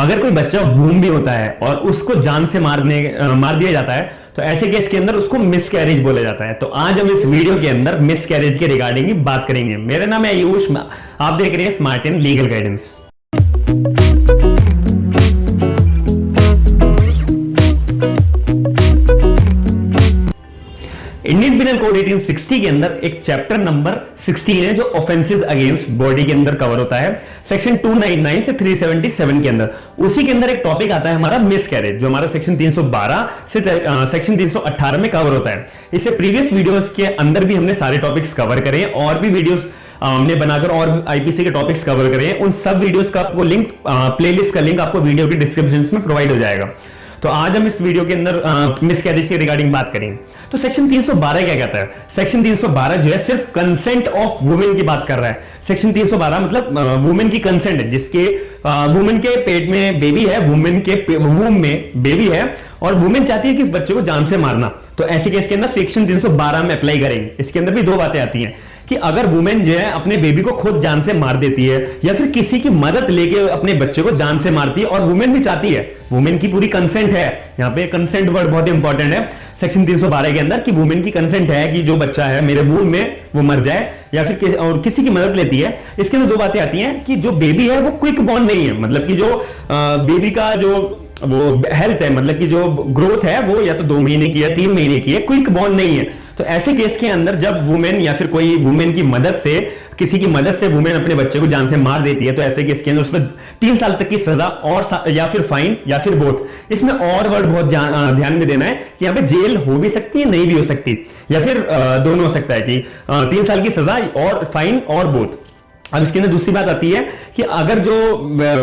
अगर कोई बच्चा वूम भी होता है और उसको जान से मार दिया जाता है तो ऐसे केस के अंदर उसको मिसकैरेज बोला जाता है। तो आज हम इस वीडियो के अंदर मिसकैरेज के रिगार्डिंग बात करेंगे। मेरा नाम है आयुष, आप देख रहे हैं smart in legal guidance. Indian penal code 1860 के अंदर एक चैप्टर नंबर 16 है जो ऑफेंसेस अगेंस्ट बॉडी के अंदर कवर होता है, सेक्शन 299 से 377 के अंदर। उसी के अंदर एक टॉपिक आता है हमारा मिसकैरेज, जो हमारा सेक्शन 312 से सेक्शन 318 में कवर होता है। इससे प्रीवियस वीडियोस के अंदर भी हमने सारे टॉपिक्स कवर करे हैं और भी वीडियोस हमने बनाकर और आईपीसी के टॉपिक्स कवर करे हैं। उन सब वीडियोस का आपको लिंक, प्लेलिस्ट का लिंक आपको वीडियो के डिस्क्रिप्शन में प्रोवाइड हो जाएगा। तो आज हम इस वीडियो के अंदर मिसकैरेज के रिगार्डिंग बात करेंगे। तो सेक्शन 312 क्या कहता है? सेक्शन 312 जो है सिर्फ कंसेंट ऑफ वुमेन की बात कर रहा है। सेक्शन 312 मतलब वुमेन की कंसेंट है, जिसके वुमेन के पेट में बेबी है, वुमेन के वूम में बेबी है और वुमेन चाहती है कि इस बच्चे को जान से मारना। तो ऐसे केस के अंदर सेक्शन 312 में अप्लाई करेंगे। इसके अंदर भी दो बातें आती हैं कि अगर वुमेन जो है अपने बेबी को खुद जान से मार देती है या फिर किसी की मदद लेके अपने बच्चे को जान से मारती है और वुमेन भी चाहती है, वुमेन की पूरी कंसेंट है, यहाँ पे कंसेंट वर्ड बहुत इंपॉर्टेंट है सेक्शन 312 के अंदर, कि वुमेन की कंसेंट है कि जो बच्चा है मेरे वूम में वो मर जाए या फिर और किसी की मदद लेती है। इसके अंदर दो बातें आती हैं कि जो बेबी है वो क्विक बॉर्न नहीं है, मतलब कि जो बेबी का जो वो हेल्थ है, मतलब कि जो ग्रोथ है वो या तो 2 महीने की या 3 महीने की है, क्विक बॉर्न नहीं है। तो ऐसे केस के अंदर जब वुमेन या फिर कोई वुमेन की मदद से, किसी की मदद से वुमेन अपने बच्चे को जान से मार देती है, तो ऐसे केस के अंदर उसमें 3 साल तक की सजा और या फिर फाइन या फिर बोथ। इसमें और वर्ड बहुत ध्यान में देना है कि यहाँ पे जेल हो भी सकती है, नहीं भी हो सकती, या फिर दोनों हो सकता है कि 3 साल की सजा और फाइन और बोथ। अब इसके अंदर दूसरी बात आती है कि अगर जो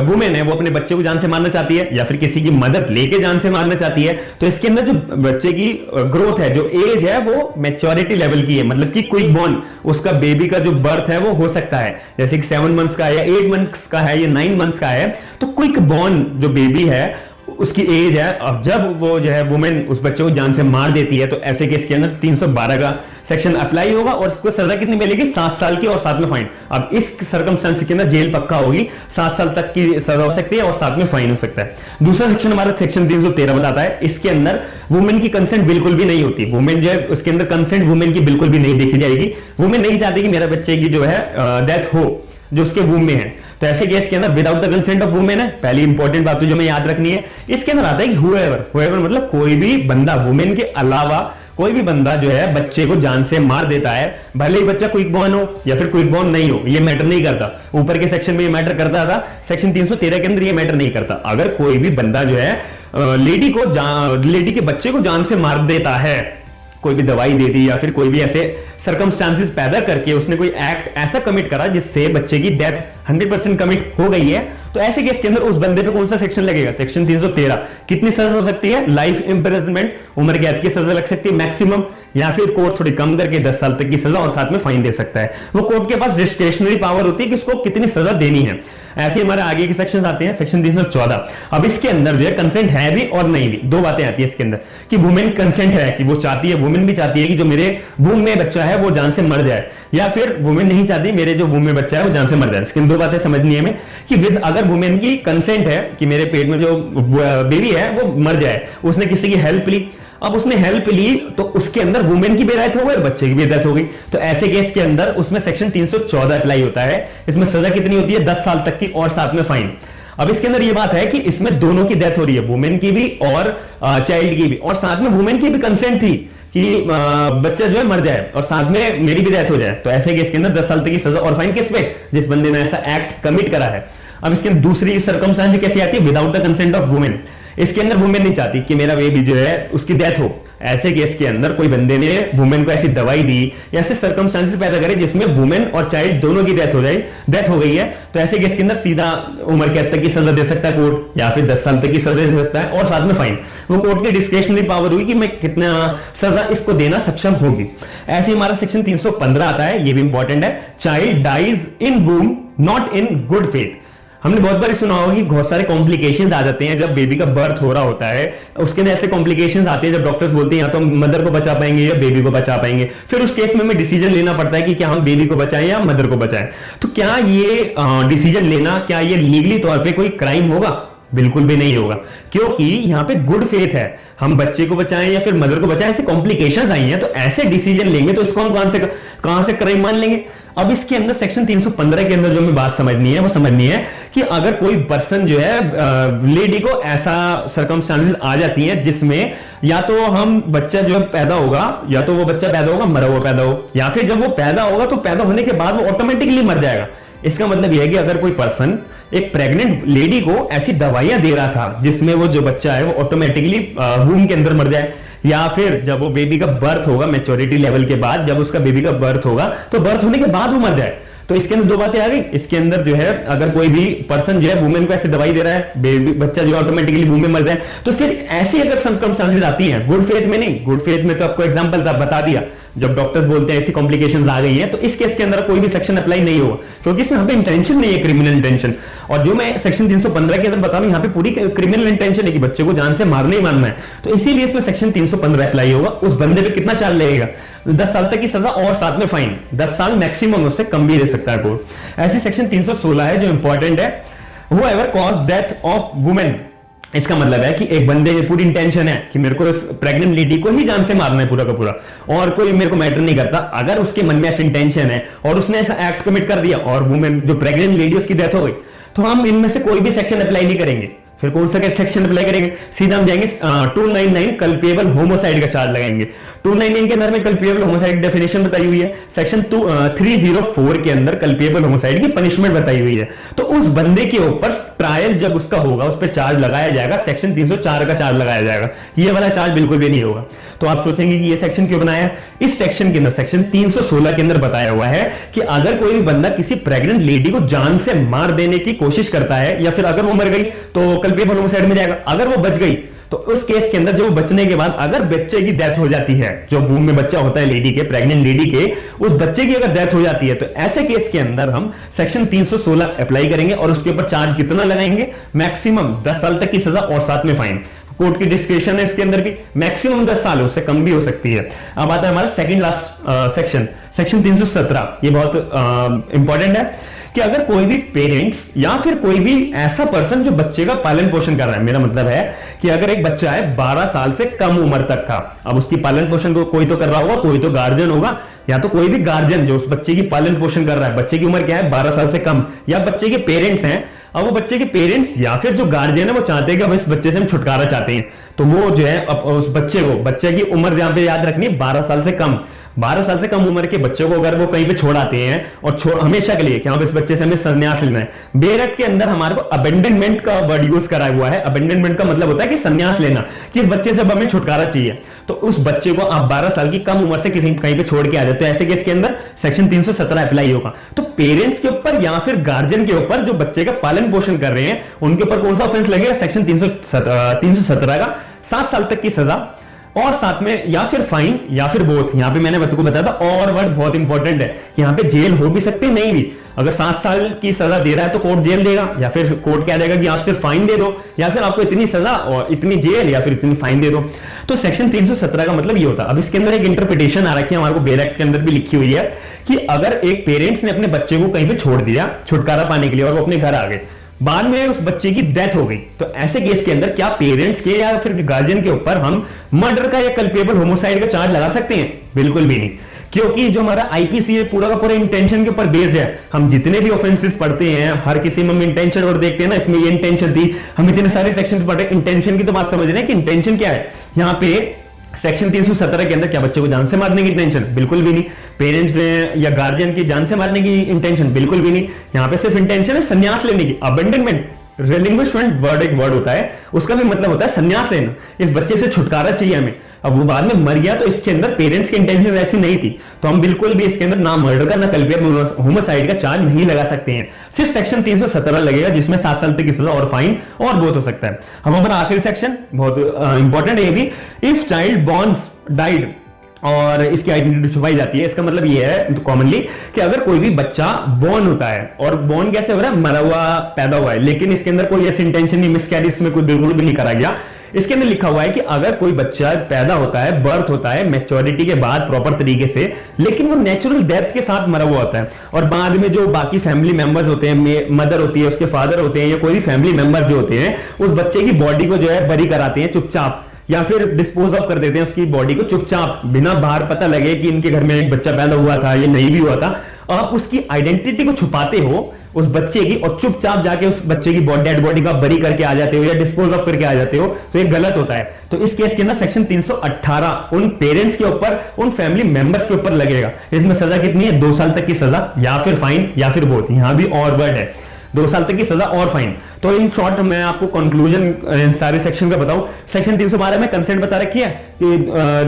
वुमेन है वो अपने बच्चे को जान से मारना चाहती है या फिर किसी की मदद लेके जान से मारना चाहती है, तो इसके अंदर जो बच्चे की ग्रोथ है, जो एज है, वो मैच्योरिटी लेवल की है, मतलब कि क्विक बॉर्न, उसका बेबी का जो बर्थ है वो हो सकता है, जैसे कि 7 मंथ्स का है या 8 मंथ्स का है या 9 मंथ्स का है। तो क्विक बॉर्न जो बेबी है उसकी एज है, अब जब वो जो है वुमेन उस बच्चे को जान से मार देती है तो ऐसे केस के अंदर 312 का सेक्शन अप्लाई होगा और उसको सजा कितनी मिलेगी? 7 साल की और साथ में फाइन। अब इस सर्कमस्टेंस के अंदर जेल पक्का होगी, 7 साल तक की सजा हो सकती है और साथ में फाइन हो सकता है। दूसरा सेक्शन हमारा सेक्शन 313 बताता है, इसके अंदर वुमेन की कंसेंट बिल्कुल भी नहीं होती। वुमेन जो है उसके अंदर कंसेंट वुमेन की बिल्कुल भी नहीं देखी जाएगी। वुमेन नहीं चाहती कि मेरा बच्चे की जो है डेथ हो जो उसके वूम में है। तो ऐसे केस के अंदर without the consent of women है, पहली इंपॉर्टेंट बात तो जो हमें याद रखनी है। इसके अंदर आता है कि हुएवर मतलब कोई भी बंदा, वुमेन के अलावा कोई भी बंदा जो है बच्चे को जान से मार देता है, भले ही बच्चा क्विक बॉर्न हो या फिर क्विक बॉर्न नहीं हो, ये मैटर नहीं करता। ऊपर के सेक्शन में ये मैटर करता था, सेक्शन 313 के अंदर ये मैटर नहीं करता। अगर कोई भी बंदा जो है लेडी के बच्चे को जान से मार देता है, कोई भी दवाई दे दी या फिर कोई भी ऐसे सर्कमस्टांसेस पैदा करके उसने कोई एक्ट ऐसा कमिट करा जिससे बच्चे की डेथ 100% कमिट हो गई है, तो ऐसे केस के अंदर उस बंदे पे कौन सा सेक्शन लगेगा? सेक्शन 313। कितनी सजा हो सकती है? लाइफ इंप्रिजनमेंट, उम्र कैद की सजा लग सकती है मैक्सिमम, या फिर कोर्ट थोड़ी कम करके 10 साल तक की सजा और साथ में फाइन दे सकता है। वो कोर्ट के पास डिस्क्रिशनरी पावर होती है कि उसको कितनी सजा देनी है। ऐसे हमारे आगे के सेक्शन आते हैं, सेक्शन 314। अब इसके अंदर जो है कंसेंट है भी और नहीं भी, दो बातें आती है इसके अंदर कि वुमेन कंसेंट है कि वो चाहती है, वुमेन भी चाहती है कि जो मेरे वूम में बच्चा है वो जान से मर जाए, या फिर वुमेन नहीं चाहती मेरे जो वूम में बच्चा है वो जान से मर जाए। इसके दो बातें समझनी है हमें कि विद अगर वुमेन की कंसेंट है कि मेरे पेट में जो बेबी है वो मर जाए, उसने किसी की हेल्प ली, अब उसने हेल्प ली तो उसके अंदर वुमेन की भी डेथ हो गई और बच्चे की भी डेथ हो गई, तो ऐसे केस के अंदर उसमें सेक्शन 314 अप्लाई होता है। इसमें सजा कितनी होती है? 10 साल तक की और साथ में फाइन। अब इसके अंदर ये बात है कि इसमें दोनों की डेथ हो रही है, वुमेन की भी और चाइल्ड की भी, और साथ में वुमेन की भी कंसेंट थी कि बच्चा जो है मर जाए और साथ में मेरी भी डेथ हो जाए। तो ऐसे केस के अंदर 10 साल तक की सजा और फाइन किस पे? जिस बंदे ने ऐसा एक्ट कमिट करा है। अब इसके दूसरी सर्कमस्टेंस कैसी आती है? Without the consent of women. इसके अंदर वुमेन नहीं चाहती कि मेरा बेबी जो है उसकी डेथ हो। ऐसे केस के अंदर कोई बंदे ने वुमेन को ऐसी दवाई दी या ऐसे सर्कमस्टेंसेस पैदा करे जिसमें वुमेन और चाइल्ड दोनों की डेथ हो गई है, तो ऐसे केस के अंदर सीधा उम्र कैद तक की सजा दे सकता है कोर्ट, या फिर 10 साल तक की सजा दे सकता है और साथ में फाइन। वो कोर्ट की डिस्क्रिशनरी पावर हुई कि मैं कितना सजा इसको देना सक्षम होगी। ऐसे हमारा सेक्शन 315 आता है, ये भी इंपॉर्टेंट है। Child dies in womb not in good faith. हमने बहुत बार सुना होगा कि बहुत सारे कॉम्प्लिकेशंस आ जाते हैं जब बेबी का बर्थ हो रहा होता है। उसके अंदर ऐसे कॉम्प्लिकेशंस आते हैं जब डॉक्टर्स बोलते हैं या तो हम मदर को बचा पाएंगे या बेबी को बचा पाएंगे। फिर उस केस में हमें डिसीजन लेना पड़ता है कि क्या हम बेबी को बचाएं या मदर को बचाएं। तो क्या ये डिसीजन लेना, क्या ये लीगली तौर पे कोई क्राइम होगा? बिल्कुल भी नहीं होगा, क्योंकि यहाँ पे गुड फेथ है, हम बच्चे को बचाएं या फिर मदर को बचाएं, ऐसे कॉम्प्लिकेशंस आई हैं तो ऐसे डिसीजन लेंगे तो इसको हम कहां से क्राइम मान लेंगे। अब इसके अंदर सेक्शन 315 के अंदर जो हमें बात समझनी है वो समझनी है कि अगर कोई पर्सन जो है लेडी को ऐसा सर्कमस्टांसेस आ जाती हैं जिसमें या तो हम बच्चा जो है पैदा होगा, या तो वो बच्चा पैदा होगा मरा हुआ पैदा हो, या फिर जब वो पैदा होगा तो पैदा होने के बाद वो ऑटोमेटिकली मर जाएगा। इसका मतलब यह है कि अगर कोई पर्सन एक प्रेग्नेंट लेडी को ऐसी दवाइयां दे रहा था जिसमें वो जो बच्चा है वो ऑटोमेटिकली वूम के अंदर मर जाए, या फिर जब वो बेबी का बर्थ होगा मेच्योरिटी लेवल के बाद, जब उसका बेबी का बर्थ होगा तो बर्थ होने के बाद वो मर जाए, तो इसके अंदर दो बातें आ गई। इसके अंदर जो है अगर कोई भी पर्सन जो है वुमेन को ऐसे दवाई दे रहा है, बेबी बच्चा जो ऑटोमेटिकली वूम में मर जाए, तो फिर ऐसी अगर सर्कमस्टांसेस आती हैं, गुड फेथ में नहीं, गुड फेथ में तो आपको एग्जांपल बता दिया, जब डॉक्टर्स बोलते हैं ऐसी कॉम्प्लिकेशंस आ गई हैं तो इस केस के अंदर कोई भी सेक्शन अप्लाई नहीं होगा, क्योंकि इसमें यहाँ पे इंटेंशन नहीं है, क्रिमिनल इंटेंशन। और जो मैं सेक्शन 315 के अंदर बता रहा हूं, यहाँ पे पूरी क्रिमिनल इंटेंशन है कि बच्चे को जान से मारना ही मारना है, तो इसीलिए इसमें सेक्शन 315 अप्लाई होगा। उस बंदे पे कितना चार्ज लगेगा? 10 साल तक की सजा और साथ में फाइन, 10 साल मैक्सिमम, उससे कम भी दे सकता है कोर्ट। ऐसी सेक्शन 316 है जो इंपॉर्टेंट है, whoever cause death of woman। इसका मतलब है कि एक बंदे में पूरी इंटेंशन है कि मेरे को इस प्रेग्नेंट लेडी को ही जान से मारना है पूरा का पूरा, और कोई मेरे को मैटर नहीं करता। अगर उसके मन में ऐसी इंटेंशन है और उसने ऐसा एक्ट कमिट कर दिया और वुमेन जो प्रेग्नेंट लेडी उसकी डेथ हो गई, तो हम इनमें से कोई भी सेक्शन अप्लाई नहीं करेंगे। फिर कौन सा सेक्शन अप्लाई करेंगे? सीधा हम जाएंगे 299 कल्पेबल होमोसाइड का चार्ज लगाएंगे। 299 के अंदर में कल्पेबल होमोसाइड डेफिनेशन बताई हुई है, सेक्शन 304 के अंदर कल्पेबल होमोसाइड की पनिशमेंट बताई हुई है। तो उस बंदे के ऊपर ट्रायल जब उसका होगा उस पर चार्ज लगाया जाएगा, सेक्शन 304 का चार्ज लगाया जाएगा, ये वाला चार्ज बिल्कुल भी नहीं होगा। तो आप सोचेंगे कि ये सेक्शन क्यों बनाया? इस सेक्शन के अंदर सेक्शन 316 के अंदर बताया हुआ है कि अगर कोई भी बंदा किसी प्रेग्नेंट लेडी को जान से मार देने की कोशिश करता है, या फिर अगर वो मर गई तो कल्पेबल होमोसाइड में जाएगा। अगर वो बच गई तो उस केस के अंदर जो बचने के बाद अगर बच्चे की डेथ हो जाती है, जो वूम में बच्चा होता है लेडी के, प्रेग्नेंट लेडी के, उस बच्चे की अगर डेथ हो जाती है, तो ऐसे केस के अंदर हम सेक्शन 316 अप्लाई करेंगे और उसके ऊपर चार्ज कितना लगाएंगे? मैक्सिमम 10 साल तक की सजा और साथ में फाइन। कोर्ट की डिस्क्रिप्शन है इसके अंदर भी, मैक्सिमम 10 साल, उससे कम भी हो सकती है। अब आता है हमारा सेकंड लास्ट सेक्शन, सेक्शन 317। ये बहुत इंपॉर्टेंट है कि अगर कोई भी पेरेंट्स या फिर कोई भी ऐसा पर्सन जो बच्चे का पालन पोषण कर रहा है, मेरा मतलब है कि अगर एक बच्चा है 12 साल से कम उम्र तक का, अब उसकी पालन पोषण को कोई तो कर रहा होगा, कोई तो गार्जियन होगा, या तो कोई भी गार्जियन जो उस बच्चे की पालन पोषण कर रहा है, बच्चे की उम्र क्या है 12 साल से कम, या बच्चे के पेरेंट्स हैं, अब वो बच्चे के पेरेंट्स या फिर जो गार्जियन है वो चाहते हैं कि अब इस बच्चे से हम छुटकारा चाहते हैं, तो वो जो है अब उस बच्चे को, बच्चे की उम्र यहां पे याद रखनी है 12 साल से कम, 12 साल से कम उम्र के बच्चों को अगर वो कहीं पे छोड़ आते हैं और हमेशा के लिए कि इस बच्चे से हमें संन्यास लेना है, बेरट के अंदर हमारे को अबेंडनमेंट का वर्ड यूज करा हुआ है। अबेंडनमेंट का मतलब होता है कि संन्यास लेना, कि इस बच्चे से अब हमें छुटकारा चाहिए, तो उस बच्चे को आप 12 साल की कम उम्र से किसी कहीं पे छोड़ के आ जाते हैं, ऐसे केस के अंदर सेक्शन 317 अप्लाई होगा। तो पेरेंट्स के ऊपर या फिर गार्जियन के ऊपर जो बच्चे का पालन पोषण कर रहे हैं उनके ऊपर कौन सा ऑफेंस लगेगा? सेक्शन 317 का 7 साल तक की सजा और साथ में या फिर फाइन या फिर बोथ। यहां पे मैंने बच्चों को बताया था, और वर्ड बहुत इंपॉर्टेंट है, यहां पे जेल हो भी सकती नहीं भी। अगर 7 साल की सजा दे रहा है तो कोर्ट जेल देगा, या फिर कोर्ट क्या देगा कि आप सिर्फ फाइन दे दो, या फिर आपको इतनी सजा और इतनी जेल या फिर इतनी फाइन दे दो। तो सेक्शन 317 का मतलब ये होता है। अब इसके अंदर एक इंटरप्रिटेशन आ रखी है हमारे को, बेर एक्ट के अंदर भी लिखी हुई है कि अगर एक पेरेंट्स ने अपने बच्चे को कहीं पे छोड़ दिया छुटकारा पाने के लिए और वो अपने घर आ गए, बाद में उस बच्चे की डेथ हो गई, तो ऐसे केस के अंदर क्या पेरेंट्स के या फिर गार्जियन के ऊपर हम मर्डर का या कल्पेबल होमोसाइड का चार्ज लगा सकते हैं? बिल्कुल भी नहीं, क्योंकि जो हमारा आईपीसी है पूरा का पूरा इंटेंशन के ऊपर बेस्ड है। हम जितने भी ऑफेंसेस पढ़ते हैं हर किसी में हम इंटेंशन और देखते हैं ना, इसमें ये इंटेंशन थी, हम इतने सारे सेक्शन पढ़े, इंटेंशन की तो बात समझ रहे हैं कि इंटेंशन क्या है। यहाँ पे सेक्शन 317 के अंदर क्या बच्चे को जान से मारने की इंटेंशन? बिल्कुल भी नहीं। पेरेंट्स या गार्जियन की जान से मारने की इंटेंशन? बिल्कुल भी नहीं। यहां पे सिर्फ इंटेंशन है संन्यास लेने की, अबेंडनमेंट, रिलिंग्विशमेंट वर्ड एक वर्ड होता है, उसका भी मतलब होता है संन्यास लेना, इस बच्चे से छुटकारा चाहिए हमें। अब वो बाद में मर गया तो इसके अंदर पेरेंट्स की इंटेंशन ऐसी नहीं थी, तो हम बिल्कुल भी इसके अंदर ना मर्डर का ना कल्पेबल होमोसाइड का चार्ज नहीं लगा सकते हैं। सिर्फ सेक्शन 317 लगेगा जिसमें 7 साल तक की सजा और फाइन और बहुत हो सकता है। हम हमारा आखिरी सेक्शन बहुत इंपॉर्टेंट है ये भी, इफ चाइल्ड बॉर्न्स डाइड और इसकी आइडेंटिटी छुपाई जाती है। इसका मतलब ये है कॉमनली कि अगर कोई भी बच्चा बॉर्न होता है, और बॉर्न कैसे हो रहा है? मरा हुआ पैदा हुआ है, लेकिन इसके अंदर कोई ऐसी इंटेंशन नहीं, मिसकैरेज इसमें कोई बिल्कुल भी नहीं करा गया, इसके अंदर लिखा हुआ है कि अगर कोई बच्चा पैदा होता है, बर्थ होता है मैच्योरिटी के बाद प्रॉपर तरीके से, लेकिन वो नेचुरल डेथ के साथ मरा हुआ होता है, और बाद में जो बाकी फैमिली मेंबर्स होते हैं, मदर होती है, उसके फादर होते हैं, या कोई भी फैमिली मेंबर्स जो होते हैं, उस बच्चे की बॉडी को जो है बरी कराते हैं चुपचाप, या फिर डिस्पोज ऑफ कर देते हैं उसकी बॉडी को चुपचाप, बिना बाहर पता लगे कि इनके घर में एक बच्चा पैदा हुआ था या नहीं भी हुआ था। आप उसकी आइडेंटिटी को छुपाते हो उस बच्चे की, और चुपचाप जाके उस बच्चे की डेड बॉडी का बरी करके आ जाते हो या डिस्पोज ऑफ करके आ जाते हो, तो ये गलत होता है। तो इस केस के अंदर सेक्शन 318 उन पेरेंट्स के ऊपर, उन फैमिली मेंबर्स के ऊपर लगेगा। इसमें सजा कितनी है? 2 साल तक की सजा, या फिर फाइन, या फिर बोथ। यहां भी और वर्ड है, 2 साल तक की सजा और फाइन। तो इन शॉर्ट मैं आपको कंक्लूजन सारे सेक्शन का बताऊं। सेक्शन 312 में कंसेंट बता रखी है कि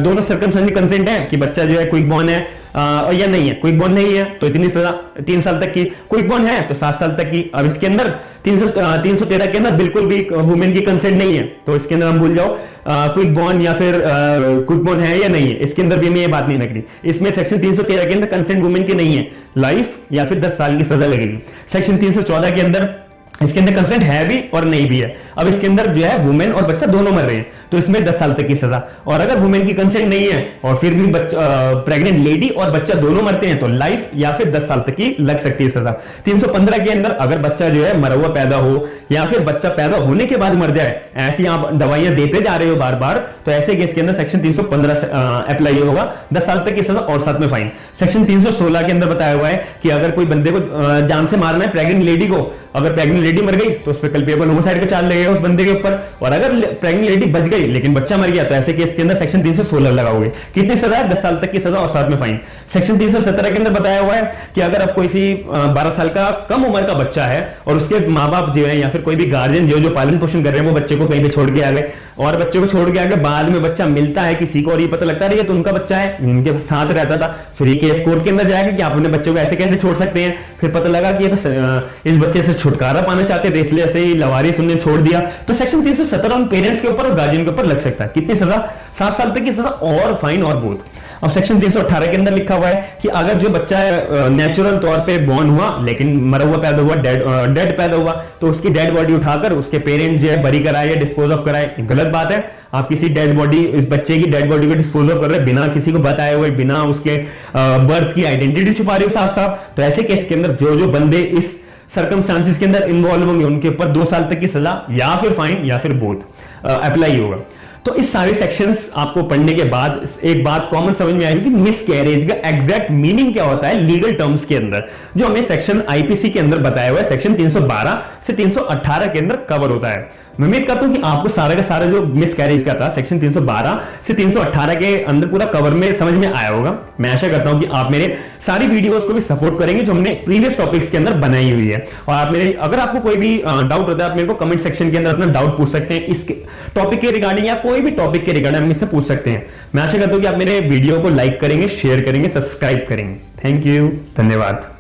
दोनों सर्कमस्टेंशियल कंसेंट है कि बच्चा जो है क्विक बॉर्न है या नहीं है। क्विक बॉर्न नहीं है तो इतनी सजा 3 साल तक की, क्विक बॉर्न है तो 7 साल तक की। अब इसके अंदर 313 के अंदर बिल्कुल भी वुमेन की कंसेंट नहीं है, तो इसके अंदर हम भूल जाओ क्विक बॉर्न या फिर क्विक बॉर्न है या नहीं है, इसके अंदर भी हमें ये बात नहीं रखनी। इसमें सेक्शन 313 के अंदर कंसेंट वुमेन की नहीं है, लाइफ या फिर 10 साल की सजा लगेगी। सेक्शन 314 के अंदर इसके अंदर कंसेंट है भी और नहीं भी है। अब इसके अंदर जो है वुमेन और बच्चा दोनों मर रहे हैं, तो इसमें 10 साल तक की सजा। और अगर वुमेन की कंसेंट नहीं है और फिर भी प्रेग्नेंट लेडी और बच्चा दोनों मरते हैं, तो लाइफ या फिर 10 साल तक की लग सकती है सजा। 315 के अंदर अगर बच्चा जो है मरा हुआ पैदा हो, या फिर बच्चा पैदा होने के बाद मर जाए, ऐसी आप दवाइयां देते जा रहे हो बार बार, तो ऐसे केस के अंदर सेक्शन 315 अप्लाई होगा, 10 साल तक की सजा और साथ में फाइन। सेक्शन 316 के अंदर बताया हुआ है कि अगर कोई बंदे को जान से मारना है, प्रेग्नेंट लेडी को, अगर प्रेग्नेंट लेडी मर गई तो उस पर कल्पेबल होमोसाइड का चार्ज लगेगा उस बंदे के ऊपर, और अगर प्रेग्नेंट लेडी बच गई लेकिन बच्चा मर गया, तो ऐसे केस के अंदर सेक्शन 316 लगाओगे। कितनी सजा है? 10 साल तक की सजा और साथ में फाइन। सेक्शन 317 के अंदर बताया हुआ है कि अगर अब कोई 12 साल का कम उम्र का बच्चा है और उसके माँ बाप जो है या फिर कोई भी गार्जियन जो पालन पोषण कर रहे हैं वो बच्चे को कहीं पे छोड़ के आ गए, और बच्चे को छोड़ के आगे बाद में बच्चा मिलता है किसी को और ये पता लगता है तो उनका बच्चा है, उनके साथ रहता था, फिर ये केस कोर्ट के अंदर जाएगा कि आप अपने बच्चे को ऐसे कैसे छोड़ सकते हैं। फिर पता लगा कि ये तो इस बच्चे से छुटकारा पाना चाहते थे, इसलिए ऐसे ही लवारिस उन्हें छोड़ दिया, तो सेक्शन 317 उन पेरेंट्स के ऊपर और गार्जियन के ऊपर लग सकता है। कितनी सजा? 7 साल तक की सजा और फाइन और बोथ। अब सेक्शन 318 के अंदर लिखा हुआ है कि अगर जो बच्चा नेचुरल तौर पे बॉर्न हुआ लेकिन मरा हुआ पैदा हुआ, डेड पैदा हुआ, तो उसकी डेड बॉडी उठाकर उसके पेरेंट जो है बरी कराए या डिस्पोज ऑफ कराए। गलत बात है, आप किसी डेड बॉडी, इस बच्चे की डेड बॉडी को डिस्पोज ऑफ कर रहे हैं बिना किसी को बताए हुए, बिना उसके बर्थ की आइडेंटिटी छुपा रहे हो साफ साफ। तो ऐसे केस के अंदर जो बंदे इस सर्कमस्टांसिस के अंदर इन्वॉल्व होंगे उनके ऊपर 2 साल तक की सजा या फिर फाइन या फिर बोथ अप्लाई होगा। तो इस सारे सेक्शंस आपको पढ़ने के बाद एक बात कॉमन समझ में आएगी कि मिसकैरेज का एग्जैक्ट मीनिंग क्या होता है लीगल टर्म्स के अंदर, जो हमें सेक्शन आईपीसी के अंदर बताया हुआ है, सेक्शन 312 से 318 के अंदर कवर होता है। मैं उम्मीद करता हूं कि आपको सारा का सारा जो मिसकैरेज का था सेक्शन 312 से 318 के अंदर पूरा कवर में समझ में आया होगा। मैं आशा करता हूं कि आप मेरे सारी वीडियोस को भी सपोर्ट करेंगे जो हमने प्रीवियस टॉपिक्स के अंदर बनाई हुई है। और आप मेरे, अगर आपको कोई भी डाउट होता है आप मेरे को कमेंट सेक्शन के अंदर अपना डाउट पूछ सकते हैं इस टॉपिक के रिगार्डिंग या कोई भी टॉपिक के रिगार्डिंग मुझसे पूछ सकते हैं। मैं आशा करता हूं कि आप मेरे वीडियो को लाइक करेंगे, शेयर करेंगे, सब्सक्राइब करेंगे। थैंक यू, धन्यवाद।